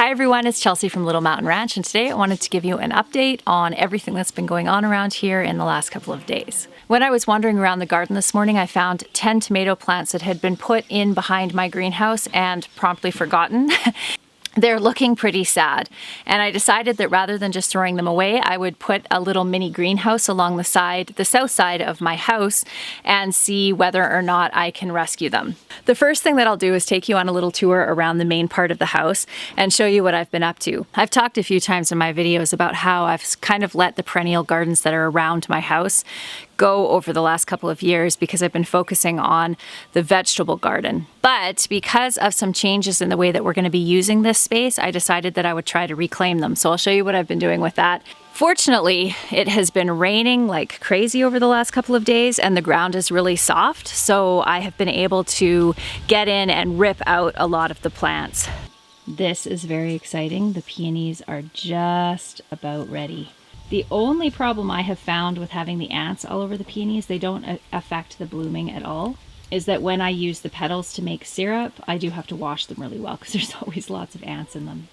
Hi everyone, it's Chelsea from Little Mountain Ranch, and today I wanted to give you an update on everything that's been going on around here in the last couple of days. When I was wandering around the garden this morning, I found 10 tomato plants that had been put in behind my greenhouse and promptly forgotten. They're looking pretty sad, and I decided that rather than just throwing them away, I would put a little mini greenhouse along the south side of my house and see whether or not I can rescue them. The first thing that I'll do is take you on a little tour around the main part of the house and show you what I've been up to. I've talked a few times in my videos about how I've kind of let the perennial gardens that are around my house go over the last couple of years because I've been focusing on the vegetable garden. But because of some changes in the way that we're going to be using this space, I decided that I would try to reclaim them. So I'll show you what I've been doing with that. Fortunately, it has been raining like crazy over the last couple of days and the ground is really soft. So I have been able to get in and rip out a lot of the plants. This is very exciting. The peonies are just about ready. The only problem I have found with having the ants all over the peonies, they don't affect the blooming at all, is that when I use the petals to make syrup, I do have to wash them really well because there's always lots of ants in them.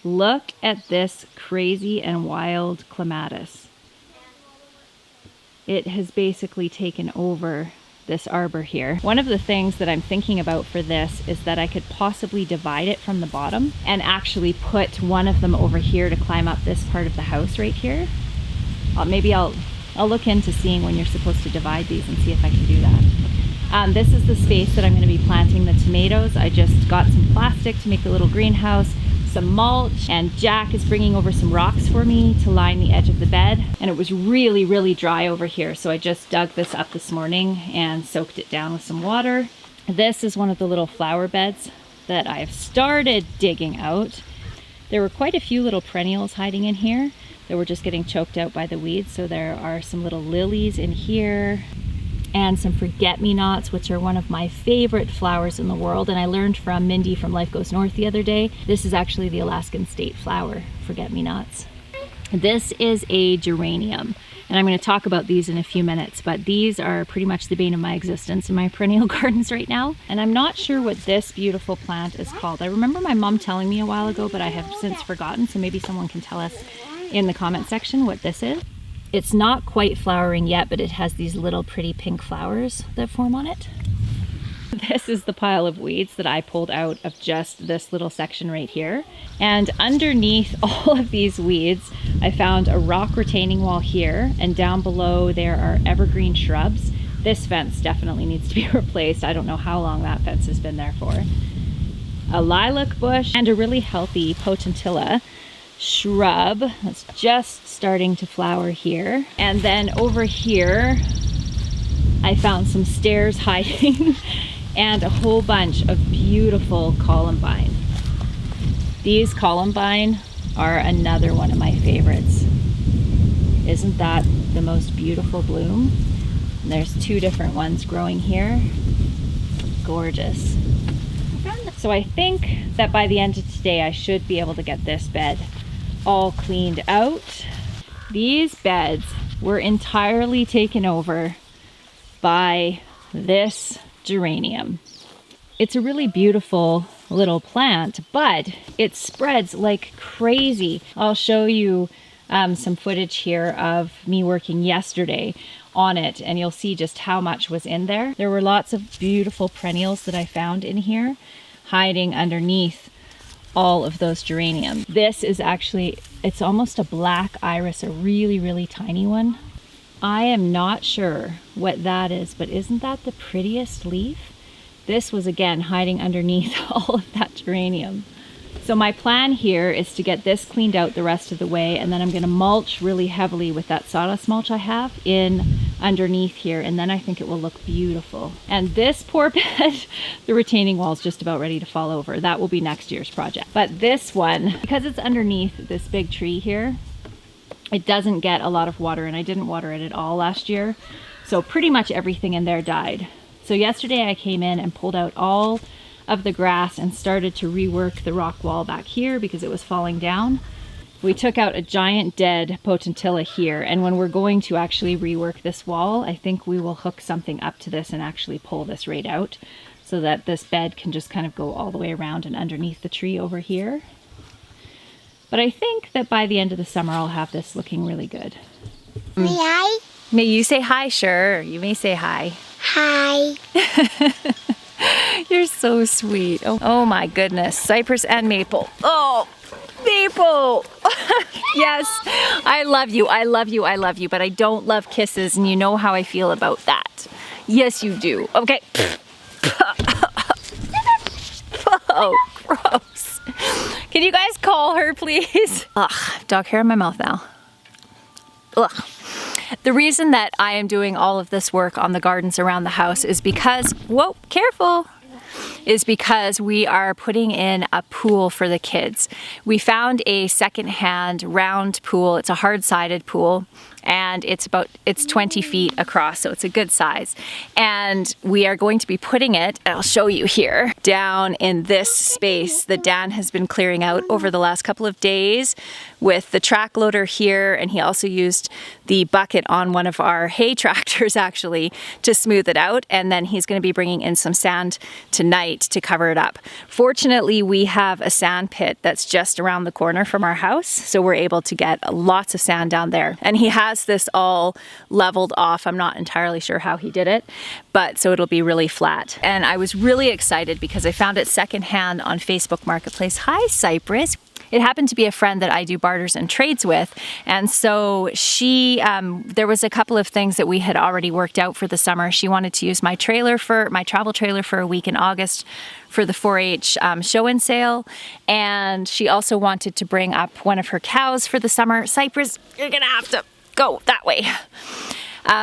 Look at this crazy and wild clematis. It has basically taken over this arbor here. One of the things that I'm thinking about for this is that I could possibly divide it from the bottom and actually put one of them over here to climb up this part of the house right here. Maybe I'll look into seeing when you're supposed to divide these and see if I can do that. This is the space that I'm going to be planting the tomatoes. I just got some plastic to make the little greenhouse, some mulch, and Jack is bringing over some rocks for me to line the edge of the bed. And it was really, really dry over here, so I just dug this up this morning and soaked it down with some water. This is one of the little flower beds that I've started digging out. There were quite a few little perennials hiding in here that were just getting choked out by the weeds, so there are some little lilies in here and some forget-me-nots, which are one of my favorite flowers in the world. And I learned from Mindy from Life Goes North the other day, this is actually the Alaskan state flower, forget-me-nots. This is a geranium, and I'm going to talk about these in a few minutes, but these are pretty much the bane of my existence in my perennial gardens right now. And I'm not sure what this beautiful plant is called. I remember my mom telling me a while ago, but I have since forgotten, so maybe someone can tell us in the comment section what this is. It's not quite flowering yet, but it has these little pretty pink flowers that form on it. This is the pile of weeds that I pulled out of just this little section right here. And underneath all of these weeds, I found a rock retaining wall here, and down below there are evergreen shrubs. This fence definitely needs to be replaced. I don't know how long that fence has been there for. A lilac bush and a really healthy potentilla shrub that's just starting to flower here. And then over here I found some stairs hiding and a whole bunch of beautiful columbine. These columbine are another one of my favorites. Isn't that the most beautiful bloom? And there's two different ones growing here. Gorgeous. So I think that by the end of today I should be able to get this bed all cleaned out. These beds were entirely taken over by this geranium. It's a really beautiful little plant, but it spreads like crazy. I'll show you some footage here of me working yesterday on it, and you'll see just how much was in there. There were lots of beautiful perennials that I found in here hiding underneath all of those geraniums. This is actually, it's almost a black iris, a really, really tiny one. I am not sure what that is, but isn't that the prettiest leaf? This was again hiding underneath all of that geranium. So my plan here is to get this cleaned out the rest of the way, and then I'm going to mulch really heavily with that sawdust mulch I have in underneath here, and then I think it will look beautiful. And this poor bed, the retaining wall is just about ready to fall over. That will be next year's project. But this one, because it's underneath this big tree here, it doesn't get a lot of water, and I didn't water it at all last year. So pretty much everything in there died. So yesterday I came in and pulled out all of the grass and started to rework the rock wall back here because it was falling down. We took out a giant dead potentilla here, and when we're going to actually rework this wall, I think we will hook something up to this and actually pull this right out so that this bed can just kind of go all the way around and underneath the tree over here. But I think that by the end of the summer, I'll have this looking really good. May I? May you say hi? Sure, you may say hi. Hi. You're so sweet. Oh my goodness, cypress and maple. Oh, maple. Yes, I love you, I love you, I love you, but I don't love kisses, and you know how I feel about that. Yes, you do. Okay. Oh, gross. Can you guys call her, please? Ugh, dog hair in my mouth now. Ugh. The reason that I am doing all of this work on the gardens around the house is because, whoa, careful, is because we are putting in a pool for the kids. We found a secondhand round pool. It's a hard-sided pool, and it's 20 feet across, so it's a good size. And we are going to be putting it, I'll show you here, down in this space that Dan has been clearing out over the last couple of days with the track loader here, and he also used the bucket on one of our hay tractors actually to smooth it out, and then he's going to be bringing in some sand tonight to cover it up. Fortunately, we have a sand pit that's just around the corner from our house, so we're able to get lots of sand down there. And he has this all leveled off. I'm not entirely sure how he did it, but so it'll be really flat. And I was really excited because I found it secondhand on Facebook Marketplace. Hi, Cypress. It happened to be a friend that I do barters and trades with, and so she, there was a couple of things that we had already worked out for the summer. She wanted to use my travel trailer for a week in August for the 4-H show and sale, and she also wanted to bring up one of her cows for the summer. Cypress, you're gonna have to go that way.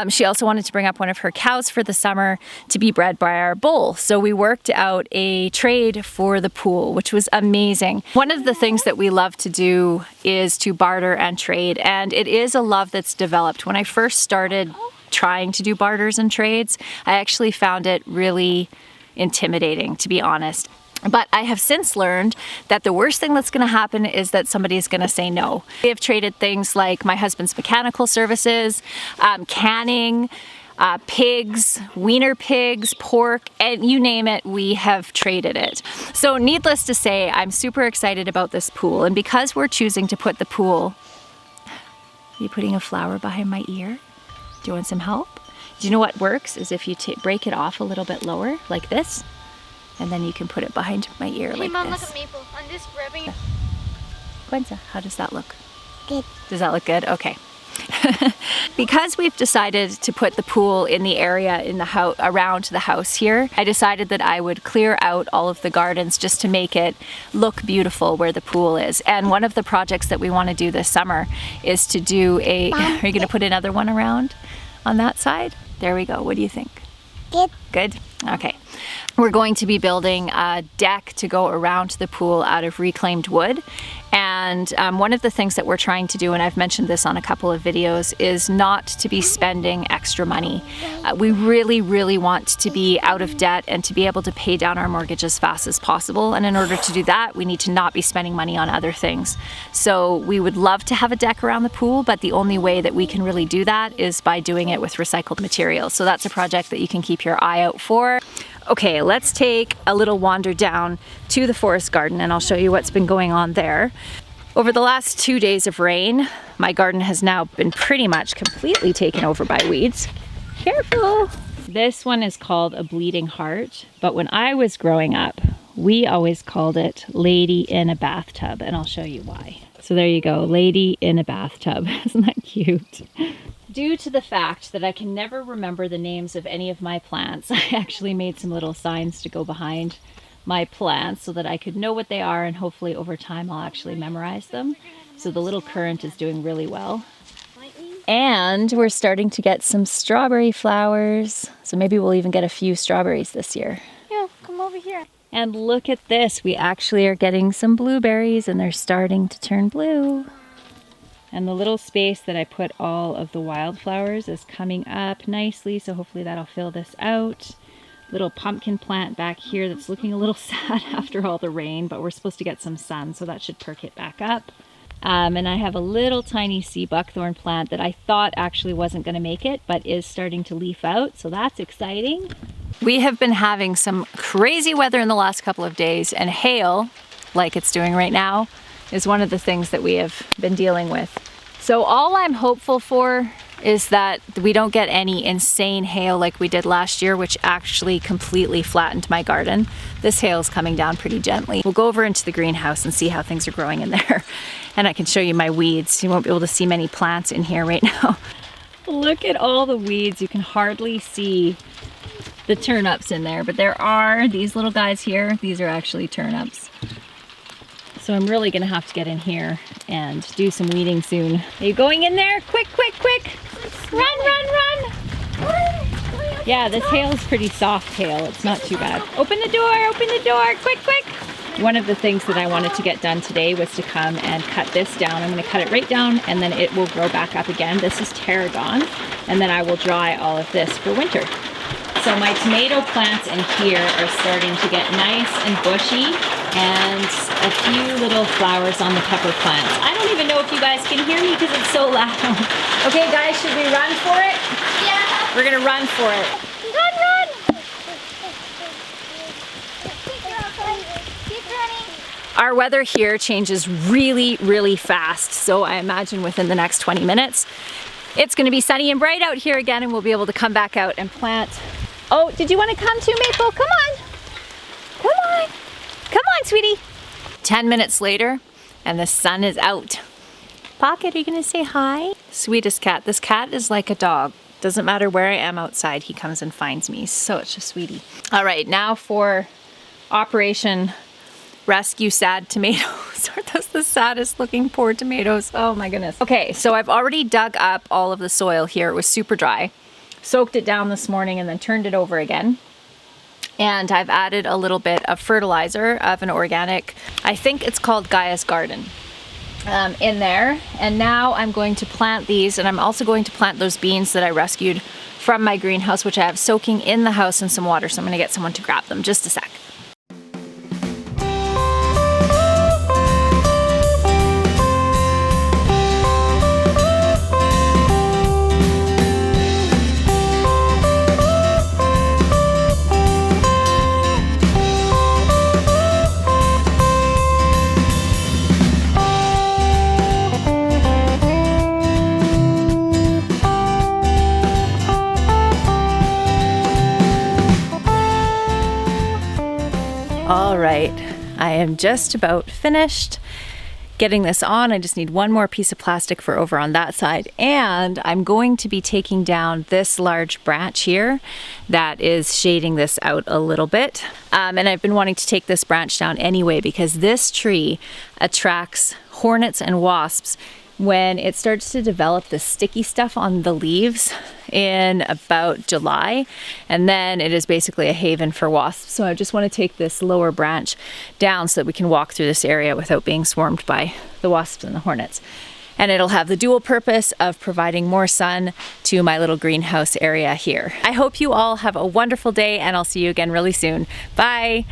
She also wanted to bring up one of her cows for the summer to be bred by our bull. So we worked out a trade for the pool, which was amazing. One of the things that we love to do is to barter and trade, and it is a love that's developed. When I first started trying to do barters and trades, I actually found it really intimidating, to be honest. But I have since learned that the worst thing that's going to happen is that somebody is going to say no. We have traded things like my husband's mechanical services, canning, pigs, wiener pigs, pork, and you name it, we have traded it. So needless to say, I'm super excited about this pool. And because we're choosing to put the pool... Are you putting a flower behind my ear? Do you want some help? Do you know what works is if you break it off a little bit lower, like this, and then you can put it behind my ear like Mom, this. look at Maple. I'm just rubbing it. Gwenza, how does that look? Good. Does that look good? Okay. Because we've decided to put the pool in the area in the house around the house here, I decided that I would clear out all of the gardens just to make it look beautiful where the pool is. And one of the projects that we want to do this summer is to do a... Are you going to put another one around on that side? There we go. What do you think? Good. Good? Okay. We're going to be building a deck to go around the pool out of reclaimed wood. And one of the things that we're trying to do, and I've mentioned this on a couple of videos, is not to be spending extra money. We really, really want to be out of debt and to be able to pay down our mortgage as fast as possible. And in order to do that, we need to not be spending money on other things. So we would love to have a deck around the pool, but the only way that we can really do that is by doing it with recycled materials. So that's a project that you can keep your eye out for. Okay, let's take a little wander down to the forest garden and I'll show you what's been going on there. Over the last 2 days of rain, my garden has now been pretty much completely taken over by weeds. Careful! This one is called a bleeding heart, but when I was growing up, we always called it Lady in a Bathtub, and I'll show you why. So there you go, Lady in a Bathtub. Isn't that cute? Due to the fact that I can never remember the names of any of my plants, I actually made some little signs to go behind my plants so that I could know what they are, and hopefully over time I'll actually memorize them. So the little currant is doing really well. And we're starting to get some strawberry flowers. So maybe we'll even get a few strawberries this year. Yeah, come over here. And look at this, we actually are getting some blueberries and they're starting to turn blue. And the little space that I put all of the wildflowers is coming up nicely, so hopefully that'll fill this out. Little pumpkin plant back here that's looking a little sad after all the rain, but we're supposed to get some sun, so that should perk it back up. And I have a little tiny sea buckthorn plant that I thought actually wasn't going to make it, but is starting to leaf out, so that's exciting. We have been having some crazy weather in the last couple of days, and hail, like it's doing right now, is one of the things that we have been dealing with. So all I'm hopeful for is that we don't get any insane hail like we did last year, which actually completely flattened my garden. This hail is coming down pretty gently. We'll go over into the greenhouse and see how things are growing in there. And I can show you my weeds. You won't be able to see many plants in here right now. Look at all the weeds. You can hardly see the turnips in there, but there are these little guys here. These are actually turnips. So I'm really gonna have to get in here and do some weeding soon. Are you going in there? Quick, quick, quick! Run, run, run! Yeah, this hail is pretty soft hail. It's not too bad. Open the door, quick, quick! One of the things that I wanted to get done today was to come and cut this down. I'm gonna cut it right down and then it will grow back up again. This is tarragon, and then I will dry all of this for winter. So my tomato plants in here are starting to get nice and bushy, and a few little flowers on the pepper plants. I don't even know if you guys can hear me because it's so loud. Okay guys, should we run for it? Yeah. We're gonna run for it. Run, run. Keep running. Our weather here changes really, really fast. So I imagine within the next 20 minutes, it's gonna be sunny and bright out here again, and we'll be able to come back out and plant. Oh, did you want to come too, Maple? Come on. Come on. Come on, sweetie. 10 minutes later, and the sun is out. Pocket, are you gonna say hi? Sweetest cat. This cat is like a dog. Doesn't matter where I am outside, he comes and finds me. Such a sweetie. All right, now for Operation Rescue Sad Tomatoes. Are those the saddest looking poor tomatoes? Oh my goodness. Okay, so I've already dug up all of the soil here. It was super dry. Soaked it down this morning and then turned it over again. And I've added a little bit of fertilizer of an organic, I think it's called Gaia's Garden, in there. And now I'm going to plant these, and I'm also going to plant those beans that I rescued from my greenhouse, which I have soaking in the house in some water. So I'm gonna get someone to grab them. Just a sec. All right, I am just about finished getting this on. I just need one more piece of plastic for over on that side. And I'm going to be taking down this large branch here that is shading this out a little bit. And I've been wanting to take this branch down anyway because this tree attracts hornets and wasps when it starts to develop the sticky stuff on the leaves in about July, and then it is basically a haven for wasps. So I just want to take this lower branch down so that we can walk through this area without being swarmed by the wasps and the hornets. And it'll have the dual purpose of providing more sun to my little greenhouse area here. I hope you all have a wonderful day, and I'll see you again really soon. Bye.